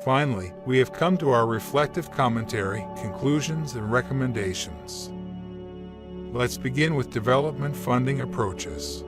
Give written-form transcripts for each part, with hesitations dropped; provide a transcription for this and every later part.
Finally, we have come to our reflective commentary, conclusions, and recommendations. Let's begin with development funding approaches.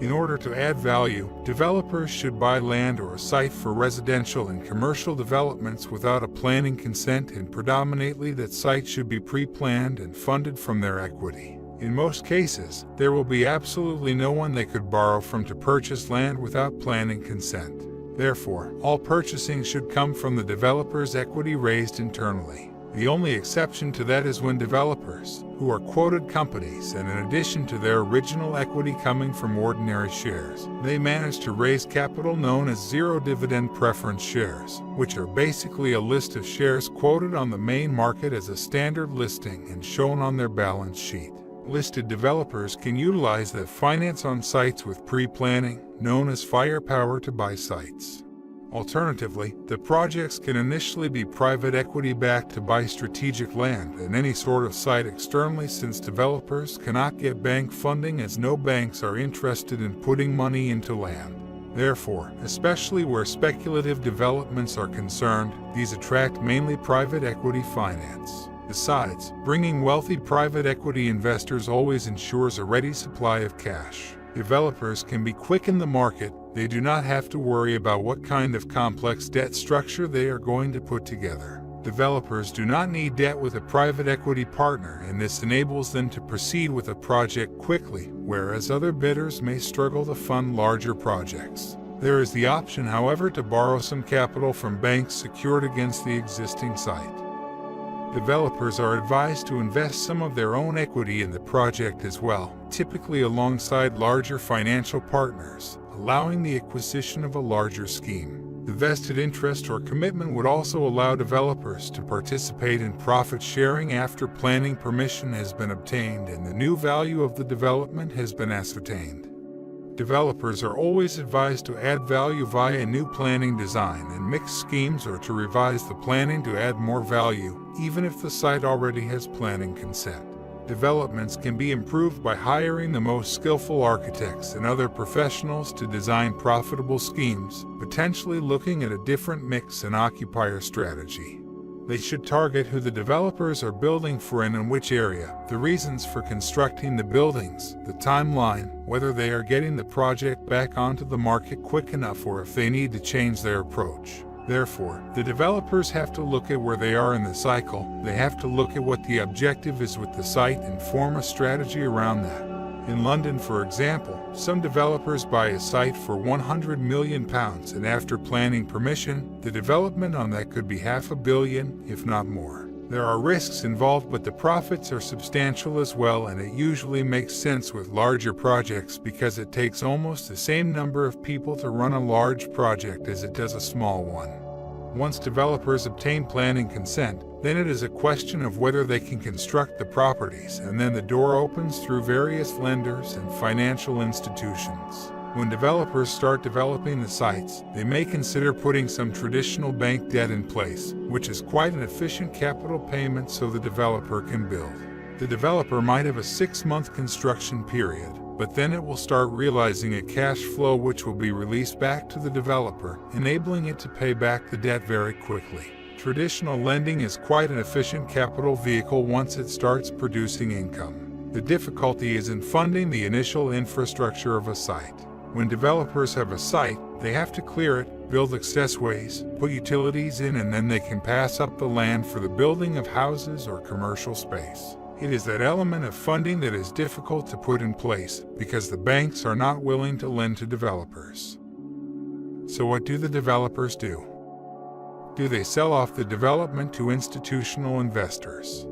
In order to add value, developers should buy land or a site for residential and commercial developments without a planning consent, and predominantly that site should be pre-planned and funded from their equity. In most cases, there will be absolutely no one they could borrow from to purchase land without planning consent. Therefore, all purchasing should come from the developer's equity raised internally. The only exception to that is when developers, who are quoted companies, and in addition to their original equity coming from ordinary shares, they manage to raise capital known as zero dividend preference shares, which are basically a list of shares quoted on the main market as a standard listing and shown on their balance sheet. Listed developers can utilize that finance on sites with pre-planning, known as firepower, to buy sites. Alternatively, the projects can initially be private equity backed to buy strategic land and any sort of site externally, since developers cannot get bank funding as no banks are interested in putting money into land. Therefore, especially where speculative developments are concerned, these attract mainly private equity finance. Besides, bringing wealthy private equity investors always ensures a ready supply of cash. Developers can be quick in the market. They do not have to worry about what kind of complex debt structure they are going to put together. Developers do not need debt with a private equity partner, and this enables them to proceed with a project quickly, whereas other bidders may struggle to fund larger projects. There is the option, however, to borrow some capital from banks secured against the existing site. Developers are advised to invest some of their own equity in the project as well, typically alongside larger financial partners, allowing the acquisition of a larger scheme. The vested interest or commitment would also allow developers to participate in profit sharing after planning permission has been obtained and the new value of the development has been ascertained. Developers are always advised to add value via new planning design and mixed schemes, or to revise the planning to add more value, even if the site already has planning consent. Developments can be improved by hiring the most skillful architects and other professionals to design profitable schemes, potentially looking at a different mix and occupier strategy. They should target who the developers are building for and in which area, the reasons for constructing the buildings, the timeline, whether they are getting the project back onto the market quick enough or if they need to change their approach. Therefore, the developers have to look at where they are in the cycle. They have to look at what the objective is with the site and form a strategy around that. In London, for example, some developers buy a site for £100 million, and after planning permission, the development on that could be £500 million, if not more. There are risks involved, but the profits are substantial as well, and it usually makes sense with larger projects because it takes almost the same number of people to run a large project as it does a small one. Once developers obtain planning consent, then it is a question of whether they can construct the properties, and then the door opens through various lenders and financial institutions. When developers start developing the sites, they may consider putting some traditional bank debt in place, which is quite an efficient capital payment so the developer can build. The developer might have a 6-month construction period, but then it will start realizing a cash flow which will be released back to the developer, enabling it to pay back the debt very quickly. Traditional lending is quite an efficient capital vehicle once it starts producing income. The difficulty is in funding the initial infrastructure of a site. When developers have a site, they have to clear it, build accessways, put utilities in, and then they can pass up the land for the building of houses or commercial space. It is that element of funding that is difficult to put in place because the banks are not willing to lend to developers. So what do the developers do? Do they sell off the development to institutional investors?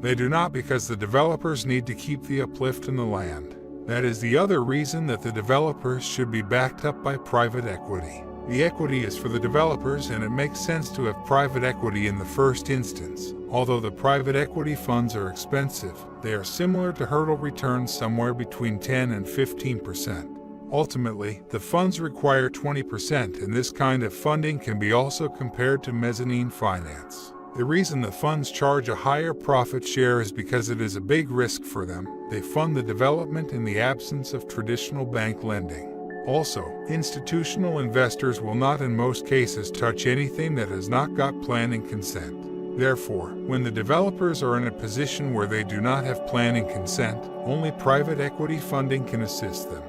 They do not, because the developers need to keep the uplift in the land. That is the other reason that the developers should be backed up by private equity. The equity is for the developers, and it makes sense to have private equity in the first instance. Although the private equity funds are expensive, they are similar to hurdle returns somewhere between 10 and 15%. Ultimately, the funds require 20%, and this kind of funding can be also compared to mezzanine finance. The reason the funds charge a higher profit share is because it is a big risk for them. They fund the development in the absence of traditional bank lending. Also, institutional investors will not in most cases touch anything that has not got planning consent. Therefore, when the developers are in a position where they do not have planning consent, only private equity funding can assist them.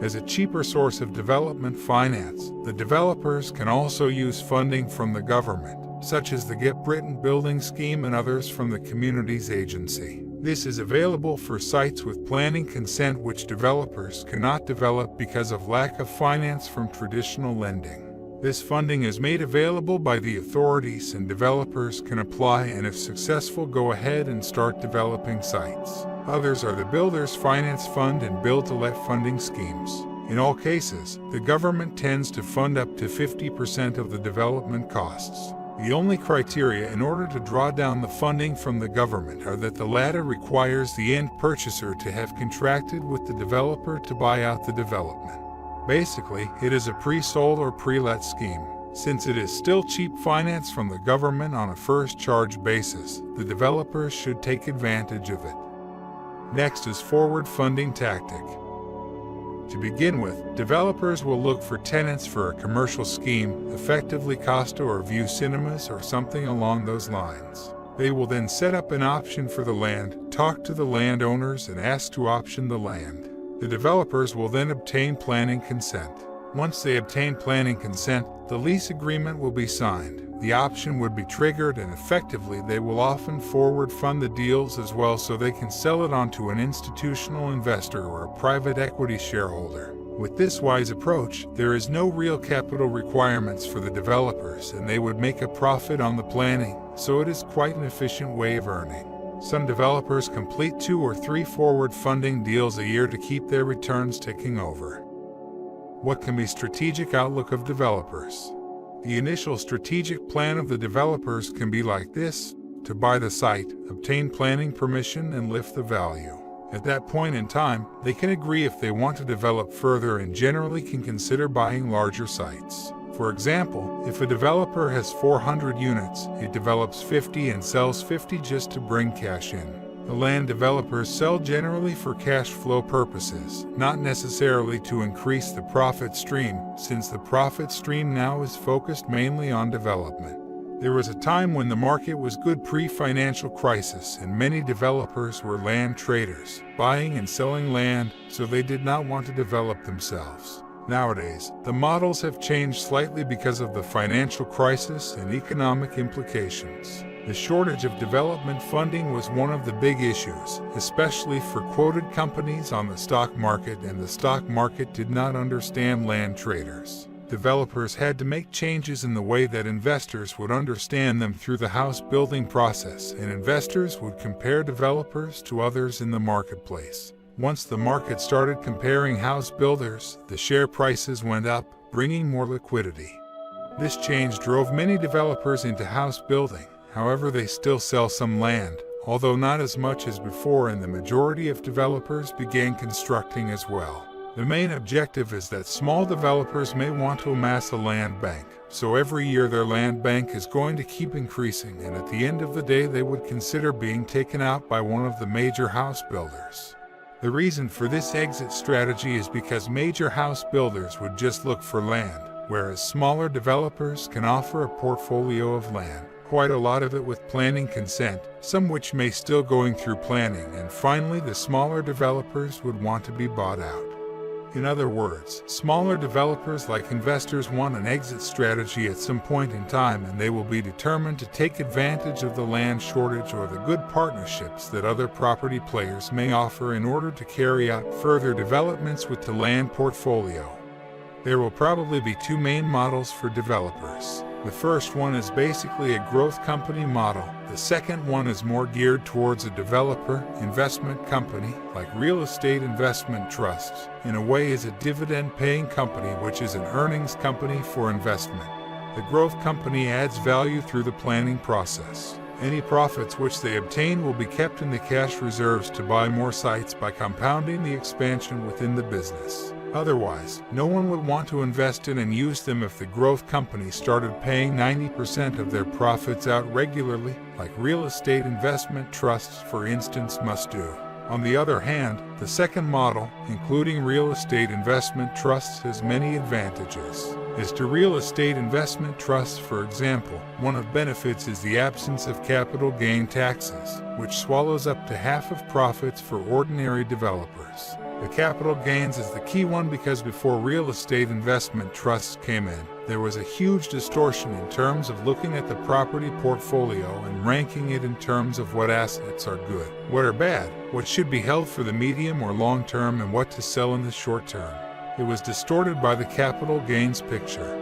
As a cheaper source of development finance, the developers can also use funding from the government, such as the Get Britain Building Scheme and others from the Communities Agency. This is available for sites with planning consent which developers cannot develop because of lack of finance from traditional lending. This funding is made available by the authorities and developers can apply and if successful go ahead and start developing sites. Others are the Builders Finance Fund and Build-to-Let funding schemes. In all cases, the government tends to fund up to 50% of the development costs. The only criteria in order to draw down the funding from the government are that the latter requires the end purchaser to have contracted with the developer to buy out the development. Basically, it is a pre-sold or pre-let scheme. Since it is still cheap finance from the government on a first charge basis, the developers should take advantage of it. Next is forward funding tactic. To begin with, developers will look for tenants for a commercial scheme, effectively Costa or View Cinemas or something along those lines. They will then set up an option for the land, talk to the landowners and ask to option the land. The developers will then obtain planning consent. Once they obtain planning consent, the lease agreement will be signed. The option would be triggered and effectively they will often forward fund the deals as well so they can sell it on to an institutional investor or a private equity shareholder. With this wise approach, there is no real capital requirements for the developers and they would make a profit on the planning, so it is quite an efficient way of earning. Some developers complete 2 or 3 forward funding deals a year to keep their returns ticking over. What can be strategic outlook of developers? The initial strategic plan of the developers can be like this: to buy the site, obtain planning permission, and lift the value. At that point in time, they can agree if they want to develop further and generally can consider buying larger sites. For example, if a developer has 400 units, it develops 50 and sells 50 just to bring cash in. The land developers sell generally for cash flow purposes, not necessarily to increase the profit stream, since the profit stream now is focused mainly on development. There was a time when the market was good pre-financial crisis and many developers were land traders, buying and selling land, so they did not want to develop themselves. Nowadays, the models have changed slightly because of the financial crisis and economic implications. The shortage of development funding was one of the big issues, especially for quoted companies on the stock market, and the stock market did not understand land traders. Developers had to make changes in the way that investors would understand them through the house building process, and investors would compare developers to others in the marketplace. Once the market started comparing house builders, the share prices went up, bringing more liquidity. This change drove many developers into house building. However, they still sell some land, although not as much as before, and the majority of developers began constructing as well. The main objective is that small developers may want to amass a land bank, so every year their land bank is going to keep increasing, and at the end of the day they would consider being taken out by one of the major house builders. The reason for this exit strategy is because major house builders would just look for land, whereas smaller developers can offer a portfolio of land, quite a lot of it with planning consent, some which may still going through planning, and finally the smaller developers would want to be bought out. In other words, smaller developers like investors want an exit strategy at some point in time, and they will be determined to take advantage of the land shortage or the good partnerships that other property players may offer in order to carry out further developments with the land portfolio. There will probably be 2 main models for developers. The first one is basically a growth company model. The second one is more geared towards a developer investment company, like real estate investment trusts. In a way, is a dividend-paying company, which is an earnings company for investment. The growth company adds value through the planning process. Any profits which they obtain will be kept in the cash reserves to buy more sites by compounding the expansion within the business. Otherwise, no one would want to invest in and use them if the growth company started paying 90% of their profits out regularly, like real estate investment trusts, for instance, must do. On the other hand, the second model, including real estate investment trusts, has many advantages. As to real estate investment trusts, for example, one of benefits is the absence of capital gain taxes, which swallows up to half of profits for ordinary developers. The capital gains is the key one because before real estate investment trusts came in, there was a huge distortion in terms of looking at the property portfolio and ranking it in terms of what assets are good, what are bad, what should be held for the medium or long term, and what to sell in the short term. It was distorted by the capital gains picture.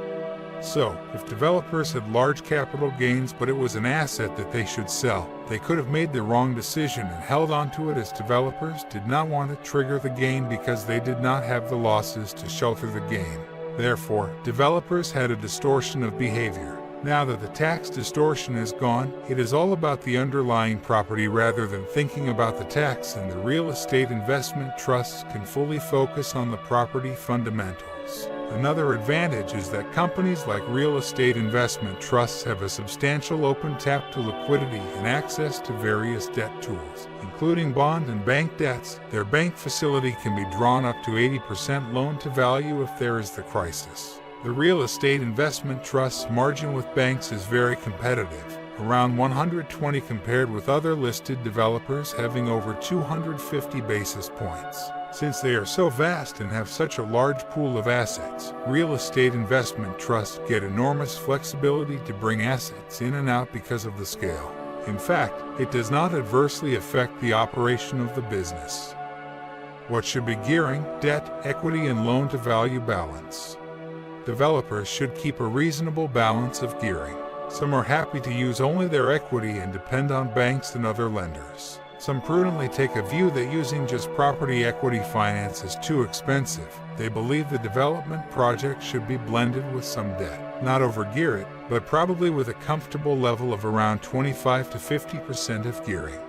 So, if developers had large capital gains but it was an asset that they should sell, they could have made the wrong decision and held onto it, as developers did not want to trigger the gain because they did not have the losses to shelter the gain. Therefore, developers had a distortion of behavior. Now that the tax distortion is gone, it is all about the underlying property rather than thinking about the tax, and the real estate investment trusts can fully focus on the property fundamentals. Another advantage is that companies like real estate investment trusts have a substantial open tap to liquidity and access to various debt tools, including bond and bank debts. Their bank facility can be drawn up to 80% loan to value if there is the crisis. The real estate investment trust's margin with banks is very competitive, around 120 compared with other listed developers having over 250 basis points. Since they are so vast and have such a large pool of assets, real estate investment trusts get enormous flexibility to bring assets in and out because of the scale. In fact, it does not adversely affect the operation of the business. What should be gearing, debt, equity, and loan-to-value balance? Developers should keep a reasonable balance of gearing. Some are happy to use only their equity and depend on banks and other lenders. Some prudently take a view that using just property equity finance is too expensive. They believe the development project should be blended with some debt. Not overgear it, but probably with a comfortable level of around 25 to 50% of gearing.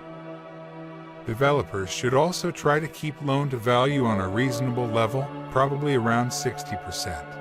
Developers should also try to keep loan to value on a reasonable level, probably around 60%.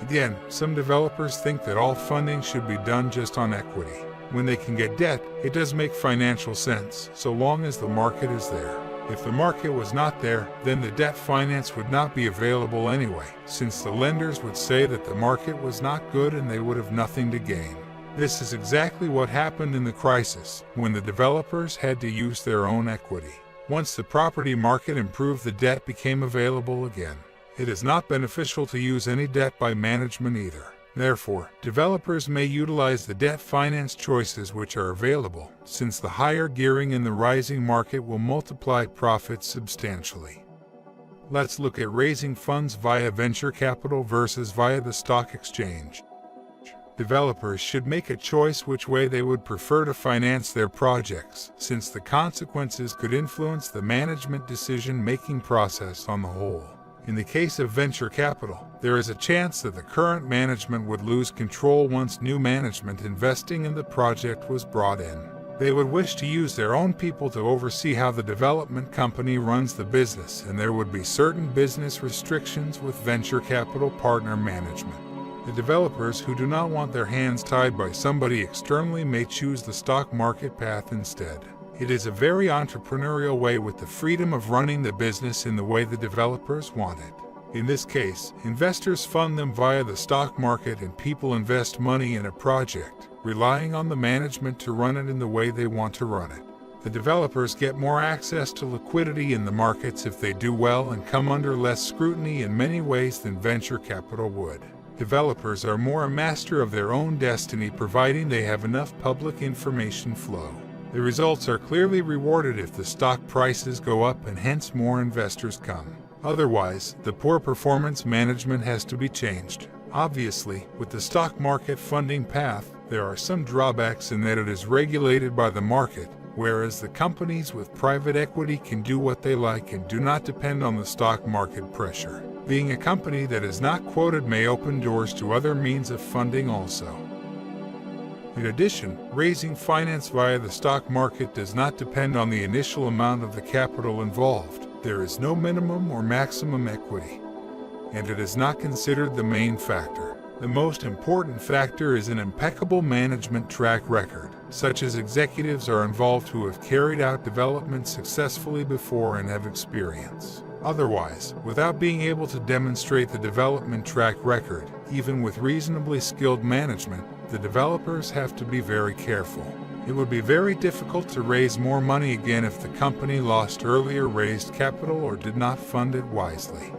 Again, some developers think that all funding should be done just on equity. When they can get debt, it does make financial sense, so long as the market is there. If the market was not there, then the debt finance would not be available anyway, since the lenders would say that the market was not good and they would have nothing to gain. This is exactly what happened in the crisis, when the developers had to use their own equity. Once the property market improved, the debt became available again. It is not beneficial to use any debt by management either. Therefore, developers may utilize the debt finance choices which are available, since the higher gearing in the rising market will multiply profits substantially. Let's look at raising funds via venture capital versus via the stock exchange. Developers should make a choice which way they would prefer to finance their projects, since the consequences could influence the management decision-making process on the whole. In the case of venture capital, there is a chance that the current management would lose control once new management investing in the project was brought in. They would wish to use their own people to oversee how the development company runs the business, and there would be certain business restrictions with venture capital partner management. The developers who do not want their hands tied by somebody externally may choose the stock market path instead. It is a very entrepreneurial way with the freedom of running the business in the way the developers want it. In this case, investors fund them via the stock market and people invest money in a project, relying on the management to run it in the way they want to run it. The developers get more access to liquidity in the markets if they do well and come under less scrutiny in many ways than venture capital would. Developers are more a master of their own destiny providing they have enough public information flow. The results are clearly rewarded if the stock prices go up and hence more investors come. Otherwise, the poor performance management has to be changed. Obviously, with the stock market funding path, there are some drawbacks in that it is regulated by the market, whereas the companies with private equity can do what they like and do not depend on the stock market pressure. Being a company that is not quoted may open doors to other means of funding also. In addition, raising finance via the stock market does not depend on the initial amount of the capital involved. There is no minimum or maximum equity, and it is not considered the main factor. The most important factor is an impeccable management track record, such as executives are involved who have carried out development successfully before and have experience. Otherwise, without being able to demonstrate the development track record, even with reasonably skilled management, the developers have to be very careful. It would be very difficult to raise more money again if the company lost earlier raised capital or did not fund it wisely.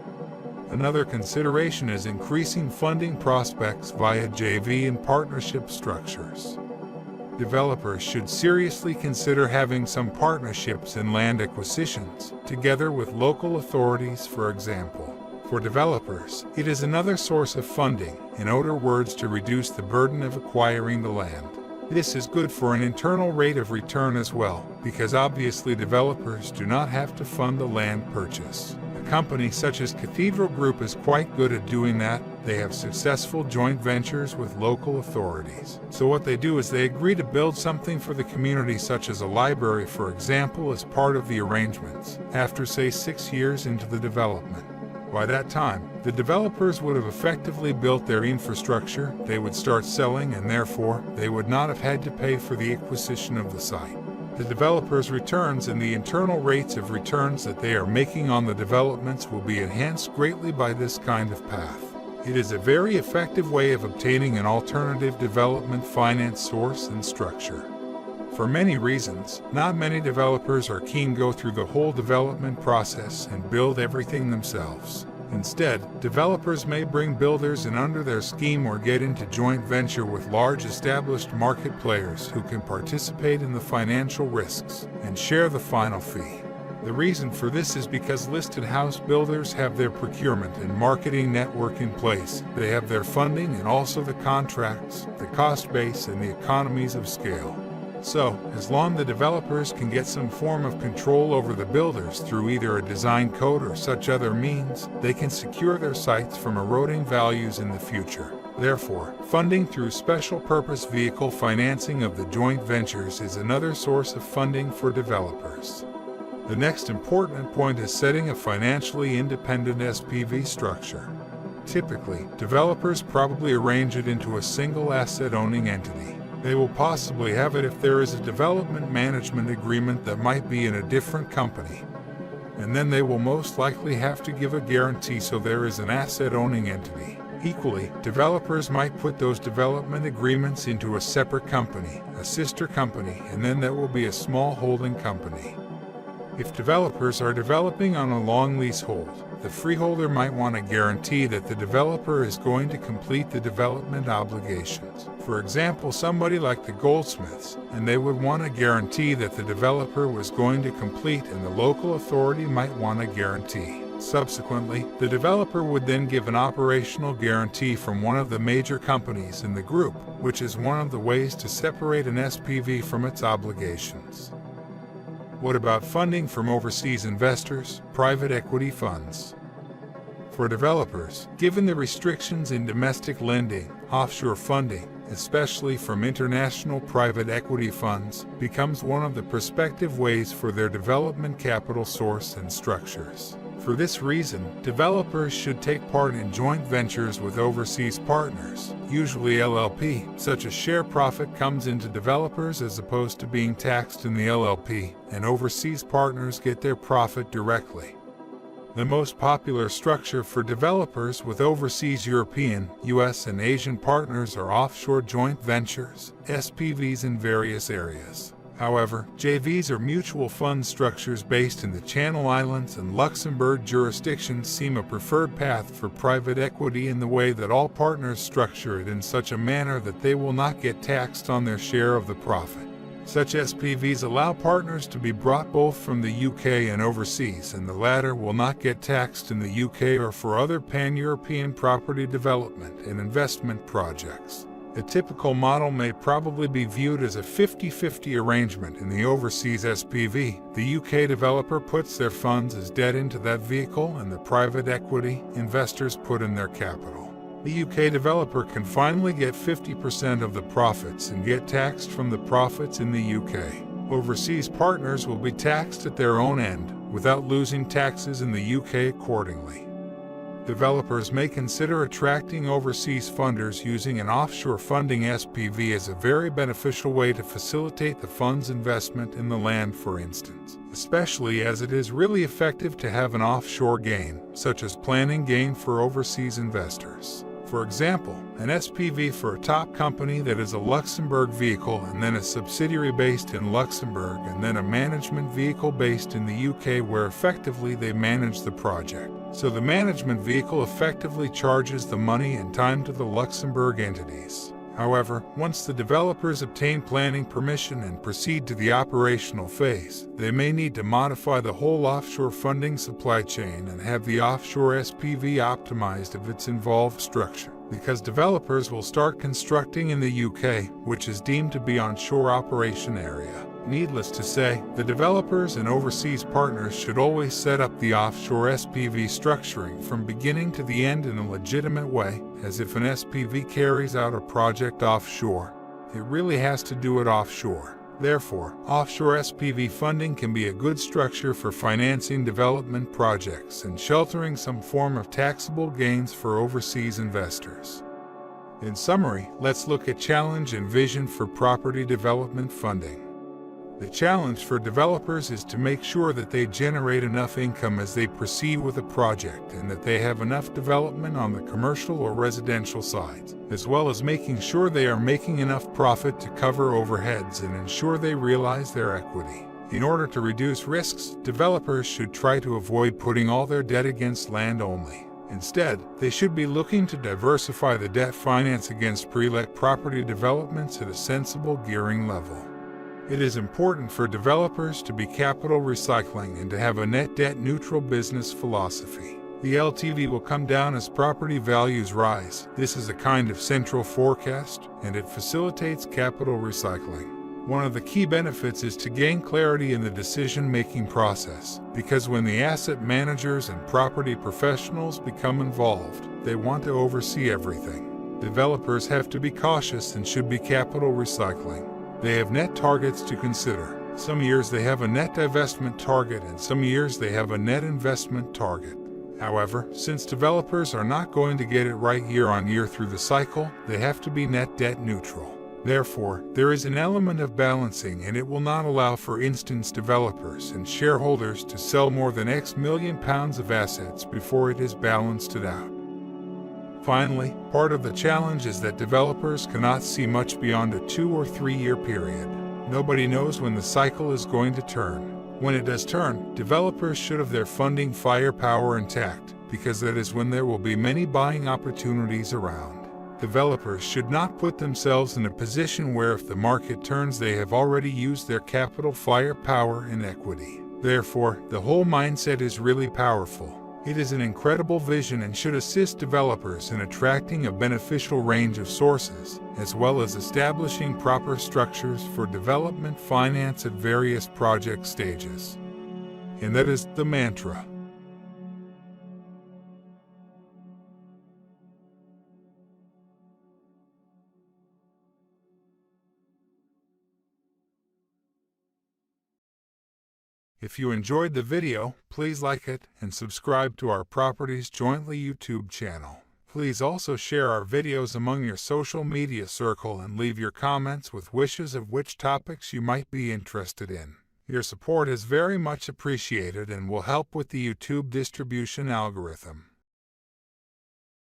Another consideration is increasing funding prospects via JV and partnership structures. Developers should seriously consider having some partnerships in land acquisitions, together with local authorities, for example. For developers, it is another source of funding, in other words, to reduce the burden of acquiring the land. This is good for an internal rate of return as well, because obviously developers do not have to fund the land purchase. A company such as Cathedral Group is quite good at doing that. They have successful joint ventures with local authorities. So what they do is they agree to build something for the community, such as a library, for example, as part of the arrangements, after say 6 years into the development. By that time, the developers would have effectively built their infrastructure, they would start selling, and therefore, they would not have had to pay for the acquisition of the site. The developers' returns and the internal rates of returns that they are making on the developments will be enhanced greatly by this kind of path. It is a very effective way of obtaining an alternative development finance source and structure. For many reasons, not many developers are keen to go through the whole development process and build everything themselves. Instead, developers may bring builders in under their scheme or get into joint venture with large established market players who can participate in the financial risks and share the final fee. The reason for this is because listed house builders have their procurement and marketing network in place. They have their funding and also the contracts, the cost base, and the economies of scale. So, as long the developers can get some form of control over the builders through either a design code or such other means, they can secure their sites from eroding values in the future. Therefore, funding through special purpose vehicle financing of the joint ventures is another source of funding for developers. The next important point is setting a financially independent SPV structure. Typically, developers probably arrange it into a single asset owning entity. They will possibly have it if there is a development management agreement that might be in a different company. And then they will most likely have to give a guarantee, so there is an asset owning entity. Equally, developers might put those development agreements into a separate company, a sister company, and then there will be a small holding company. If developers are developing on a long leasehold, the freeholder might want to guarantee that the developer is going to complete the development obligations. For example, somebody like the Goldsmiths, and they would want to guarantee that the developer was going to complete, and the local authority might want a guarantee. Subsequently, the developer would then give an operational guarantee from one of the major companies in the group, which is one of the ways to separate an SPV from its obligations. What about funding from overseas investors, private equity funds? For developers, given the restrictions in domestic lending, offshore funding, especially from international private equity funds, becomes one of the prospective ways for their development capital source and structures. For this reason, developers should take part in joint ventures with overseas partners, usually LLP. Such a share profit comes into developers as opposed to being taxed in the LLP, and overseas partners get their profit directly. The most popular structure for developers with overseas European, US, and Asian partners are offshore joint ventures, SPVs in various areas. However, JVs or mutual fund structures based in the Channel Islands and Luxembourg jurisdictions seem a preferred path for private equity, in the way that all partners structure it in such a manner that they will not get taxed on their share of the profit. Such SPVs allow partners to be brought both from the UK and overseas, and the latter will not get taxed in the UK or for other pan-European property development and investment projects. A typical model may probably be viewed as a 50-50 arrangement. In the overseas SPV, the UK developer puts their funds as debt into that vehicle, and the private equity investors put in their capital. The UK developer can finally get 50% of the profits and get taxed from the profits in the UK. Overseas partners will be taxed at their own end, without losing taxes in the UK accordingly. Developers may consider attracting overseas funders using an offshore funding SPV as a very beneficial way to facilitate the fund's investment in the land, for instance, especially as it is really effective to have an offshore gain, such as planning gain for overseas investors. For example, an SPV for a top company that is a Luxembourg vehicle and then a subsidiary based in Luxembourg and then a management vehicle based in the UK where effectively they manage the project. So the management vehicle effectively charges the money and time to the Luxembourg entities. However, once the developers obtain planning permission and proceed to the operational phase, they may need to modify the whole offshore funding supply chain and have the offshore SPV optimized of its involved structure, because developers will start constructing in the UK, which is deemed to be onshore operation area. Needless to say, the developers and overseas partners should always set up the offshore SPV structuring from beginning to the end in a legitimate way, as if an SPV carries out a project offshore, it really has to do it offshore. Therefore, offshore SPV funding can be a good structure for financing development projects and sheltering some form of taxable gains for overseas investors. In summary, let's look at challenge and vision for property development funding. The challenge for developers is to make sure that they generate enough income as they proceed with a project and that they have enough development on the commercial or residential sides, as well as making sure they are making enough profit to cover overheads and ensure they realize their equity. In order to reduce risks, developers should try to avoid putting all their debt against land only. Instead, they should be looking to diversify the debt finance against pre-let property developments at a sensible gearing level. It is important for developers to be capital recycling and to have a net debt neutral business philosophy. The LTV will come down as property values rise. This is a kind of central forecast, and it facilitates capital recycling. One of the key benefits is to gain clarity in the decision-making process, because when the asset managers and property professionals become involved, they want to oversee everything. Developers have to be cautious and should be capital recycling. They have net targets to consider. Some years they have a net divestment target and some years they have a net investment target. However, since developers are not going to get it right year on year through the cycle, they have to be net debt neutral. Therefore, there is an element of balancing, and it will not allow, for instance, developers and shareholders to sell more than X million pounds of assets before it is balanced it out. Finally, part of the challenge is that developers cannot see much beyond a 2 or 3 year period. Nobody knows when the cycle is going to turn. When it does turn, developers should have their funding firepower intact, because that is when there will be many buying opportunities around. Developers should not put themselves in a position where if the market turns they have already used their capital firepower and equity. Therefore, the whole mindset is really powerful. It is an incredible vision and should assist developers in attracting a beneficial range of sources, as well as establishing proper structures for development finance at various project stages. And that is the mantra. If you enjoyed the video, please like it and subscribe to our Properties Jointly YouTube channel. Please also share our videos among your social media circle and leave your comments with wishes of which topics you might be interested in. Your support is very much appreciated and will help with the YouTube distribution algorithm.